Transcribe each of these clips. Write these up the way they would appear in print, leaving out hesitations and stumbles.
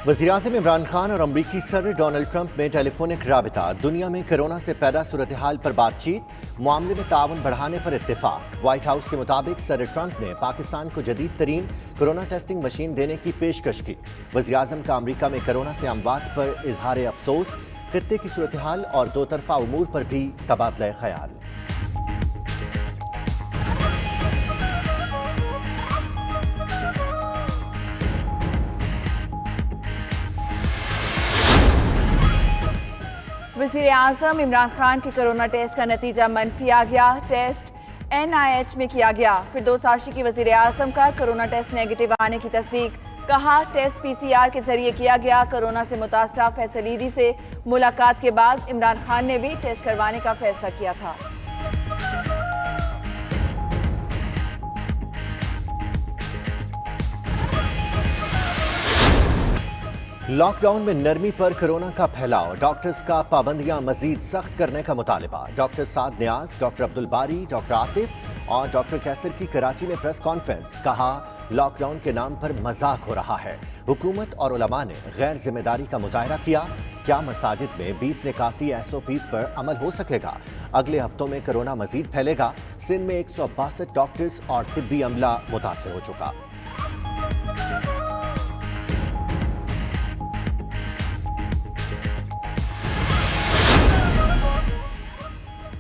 वज़ीर-ए-आज़म इमरान खान और अमरीकी सदर डोनाल्ड ट्रंप में टेलीफोनिक राबिता, दुनिया में कोरोना से पैदा सूरत हाल पर बातचीत, मामले में ताउन बढ़ाने पर इत्तेफाक। व्हाइट हाउस के मुताबिक सदर ट्रंप ने पाकिस्तान को जदीद तरीन कोरोना टेस्टिंग मशीन देने की पेशकश की। वज़ीर-ए-आज़म का अमरीका में कोरोना से अमवात पर इजहार अफसोस, खित्ते की सूरत हाल और दो तरफा उमूर पर भी तबादला ख्याल। वज़ीर-ए-आज़म इमरान खान के कोरोना टेस्ट का नतीजा मनफी आ गया। टेस्ट NIH में किया गया। फिरदौस आशी की वज़ीर-ए-आज़म का कोरोना टेस्ट नेगेटिव आने की तस्दीक। कहा टेस्ट PCR के जरिए किया गया। कोरोना से मुतासरा फैसल ईदी से मुलाकात के बाद इमरान खान ने भी टेस्ट करवाने का फैसला किया था। लॉकडाउन में नरमी पर कोरोना का फैलाव, डॉक्टर्स का पाबंदियां मजीद सख्त करने का मुतालबा। डॉक्टर साद नियाज, डॉक्टर अब्दुल बारी, डॉक्टर आतिफ और डॉक्टर कैसर की कराची में प्रेस कॉन्फ्रेंस। कहा लॉकडाउन के नाम पर मजाक हो रहा है। हुकूमत और उलमा ने गैर जिम्मेदारी का मुजाहरा किया। क्या मसाजिद में 20 निकाती SOPs पर अमल हो सकेगा? अगले हफ्तों में कोरोना मजीद फैलेगा। सिंध में 162 डॉक्टर्स और तिब्बी अमला मुतासर हो चुका।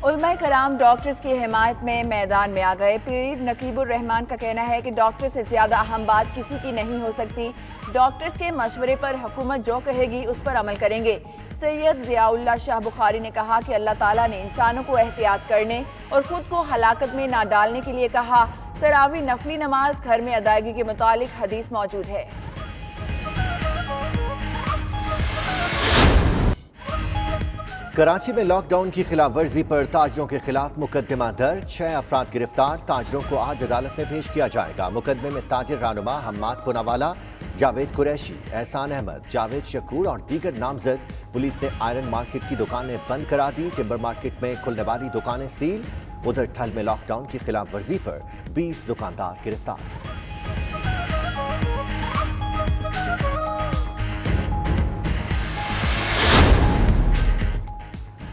उलमाए कराम डॉक्टर्स की हिमायत में मैदान में आ गए। पीर नकीबुर रहमान का कहना है कि डॉक्टर से ज्यादा अहम बात किसी की नहीं हो सकती। डॉक्टर्स के मशवरे पर हुकूमत जो कहेगी उस पर अमल करेंगे। सैयद ज़ियाउल्लाह शाह बुखारी ने कहा कि अल्लाह ताला ने इंसानों को एहतियात करने और खुद को हलाकत में ना डालने के लिए कहा। तरावी नफली नमाज घर में अदायगी के मुतालिक हदीस मौजूद है। कराची में लॉकडाउन की खिलाफ वर्जी पर ताजरों के खिलाफ मुकदमा दर्ज, 6 अफराद गिरफ्तार। ताजरों को आज अदालत में पेश किया जाएगा। मुकदमे में ताजिर रानुमा हम्माद पूनावाला, जावेद कुरैशी, एहसान अहमद, जावेद शकूर और दीगर नामजद। पुलिस ने आयरन मार्केट की दुकानें बंद करा दी। टिम्बर मार्केट में खुलने वाली दुकानें सील। उधर ठल में लॉकडाउन की खिलाफ वर्जी पर 20 दुकानदार गिरफ्तार।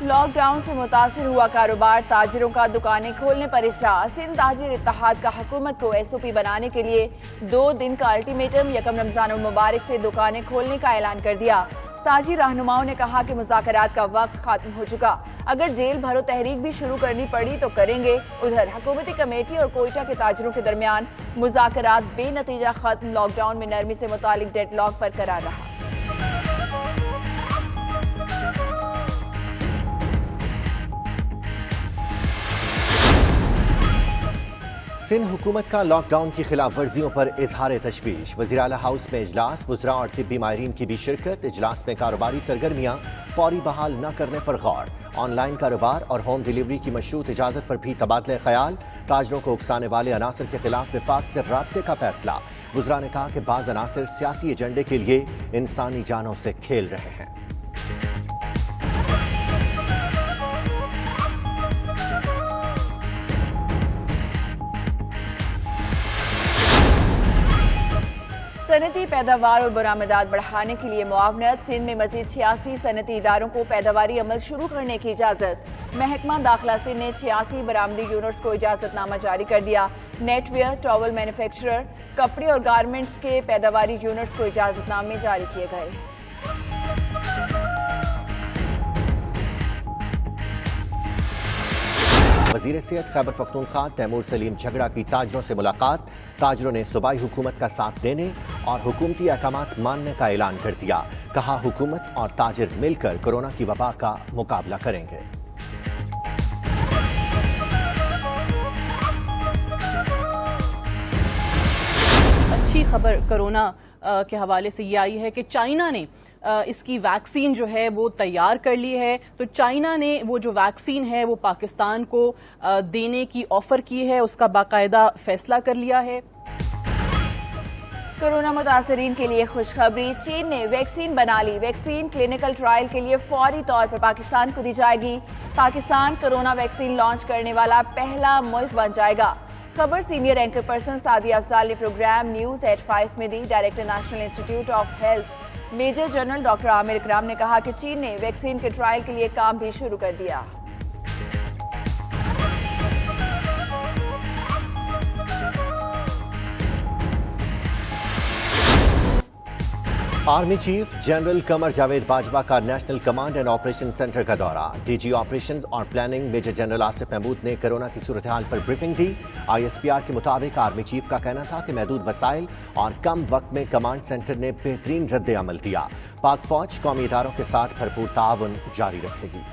लॉकडाउन से मुतासिर हुआ कारोबार, ताजिरों का दुकानें खोलने पर इसरार। सिंध ताजिर इत्तेहाद का हुकूमत को SOP बनाने के लिए 2 दिन का अल्टीमेटम, यकम रमजान मुबारक से दुकानें खोलने का ऐलान कर दिया। ताजिर रहनुमाओं ने कहा कि मुज़ाकरात का वक्त खत्म हो चुका। अगर जेल भरो तहरीक भी शुरू करनी पड़ी तो करेंगे। उधर हुकूमती कमेटी और कोयटा के ताजिरों के दरमियान मुज़ाकरात बेनतीजा खत्म। लॉकडाउन में नरमी से मुतालिक डेडलॉक बरकरार रहा। सिंध हुकूमत का लॉकडाउन की खिलाफ वर्जियों पर इजहार तशवीश। वज़ीर आला हाउस में इजलास, वुज़रा और तिब्बी माहिरीन की भी शिरकत। इजलास में कारोबारी सरगर्मियां फौरी बहाल न करने पर गौर। ऑनलाइन कारोबार और होम डिलीवरी की मशरूत इजाज़त पर भी तबादला ख्याल। ताजरों को उकसाने वाले अनासर के खिलाफ विफाक से राब्ते का फैसला। वुज़रा ने कहा कि बाज़ अनासर सियासी एजेंडे के लिए इंसानी जानों से खेल रहे हैं। सनती पैदावार और बरामदात बढ़ाने के लिए मुआवनत। सिंध में मजीद 86 सनती इदारों को पैदावारी अमल शुरू करने की इजाज़त। महकमा दाखिला सिंध ने 86 बरामदी यूनिट्स को इजाज़तनामा जारी कर दिया। नेटवेयर, टॉवल मैन्युफैक्चरर, कपड़े और गारमेंट्स के पैदावारी यूनिट्स को इजाज़तनामे जारी किए गए। वज़ीर सेहत खैबर पख्तूनख्वा तैमूर सलीम झगड़ा की ताजरों से मुलाकात। ताजरों ने सूबाई हुकूमत का साथ देने और हुकूमती अहकामात मानने का ऐलान कर दिया। कहा हुकूमत और ताजिर मिलकर कोरोना की वबा का मुकाबला करेंगे। अच्छी खबर कोरोना के हवाले से ये आई है कि चाइना ने इसकी वैक्सीन जो है वो तैयार कर ली है। तो चाइना ने वो जो वैक्सीन है वो पाकिस्तान को देने की ऑफर की है, उसका बाकायदा फैसला कर लिया है। कोरोना मुतासरीन के लिए खुशखबरी, चीन ने वैक्सीन बना ली। वैक्सीन क्लिनिकल ट्रायल के लिए फौरी तौर पर पाकिस्तान को दी जाएगी। पाकिस्तान कोरोना वैक्सीन लॉन्च करने वाला पहला मुल्क बन जाएगा। खबर senior anchor person Sadia Afzal ने प्रोग्राम न्यूज एट 5 में दी। Director national institute of health major general doctor Aamir Ikram ने कहा कि चीन ने वैक्सीन के ट्रायल के लिए काम भी शुरू कर दिया। Army chief general Qamar Javed Bajwa का national command and operation centre का दौरा। डीजी ऑपरेशन और planning major general Asif Mahmood ने कोरोना की सूरत हाल पर ब्रीफिंग दी। ISPR के मुताबिक आर्मी चीफ का कहना था कि महदूद वसाइल और कम वक्त में कमांड सेंटर ने बेहतरीन रद्द अमल दिया। पाक फौज कौमी इदारों के साथ भरपूर ताउन जारी रखेगी।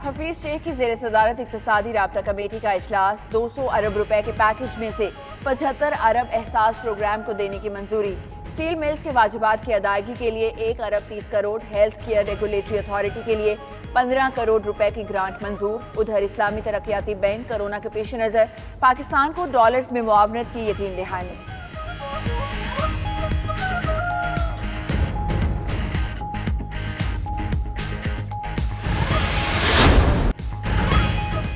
हफीज शेख की जेर सदारत इक्तिसादी राब्ता कमेटी का इजलास। 200 अरब रुपए के पैकेज में से 75 अरब एहसास प्रोग्राम को देने की मंजूरी। स्टील मिल्स के वाजिबात की अदायगी के लिए 1 अरब 30 crore, health care regulatory authority के लिए 15 करोड़ रुपए की ग्रांट मंजूर। उधर इस्लामी तरक्याती बैंक कोरोना के पेश नजर पाकिस्तान को डॉलर्स में मुआवनत की यकीन दहानी।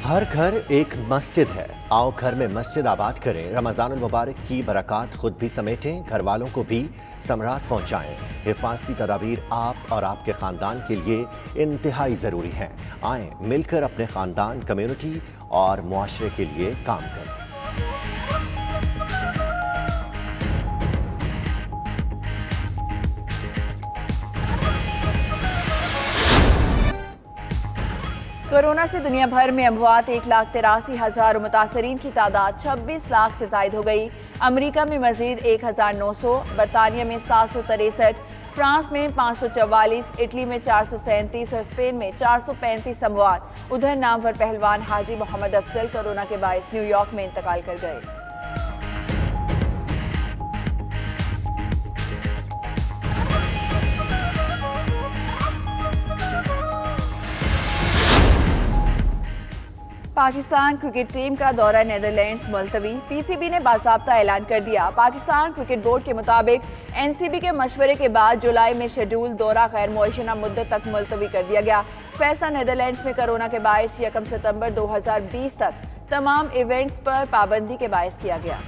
हर घर एक मस्जिद है, आओ घर में मस्जिद आबाद करें। रमजानुल मुबारक की बरक़ात खुद भी समेटें, घर वालों को भी समरात पहुंचाएं। हिफाजती तदाबीर आप और आपके ख़ानदान के लिए इंतहाई ज़रूरी हैं। आएँ मिलकर अपने ख़ानदान, कम्युनिटी और मुआशरे के लिए काम करें। कोरोना से दुनिया भर में अमवात 1,83,000, मुतासरीन की तादाद 26 लाख से जायद हो गई। अमरीका में मजीद 1,900, बरतानिया में 763, फ्रांस में 544, इटली में 437 और स्पेन में 435 अमवात। उधर नामवर पहलवान हाजी मोहम्मद अफजल कोरोना के बायस न्यूयॉर्क में इंतकाल कर गए। पाकिस्तान क्रिकेट टीम का दौरा नीदरलैंड्स मुलतवी। PCB ने बाज़ाब्ता ऐलान कर दिया। पाकिस्तान क्रिकेट बोर्ड के मुताबिक NCB के मशवरे के बाद जुलाई में शेड्यूल दौरा गैर मुअय्यना मुद्दत तक मुलतवी कर दिया गया। फैसला नीदरलैंड्स में कोरोना के बायस 1 सितंबर 2020 तक तमाम इवेंट्स पर पाबंदी के बायस किया गया।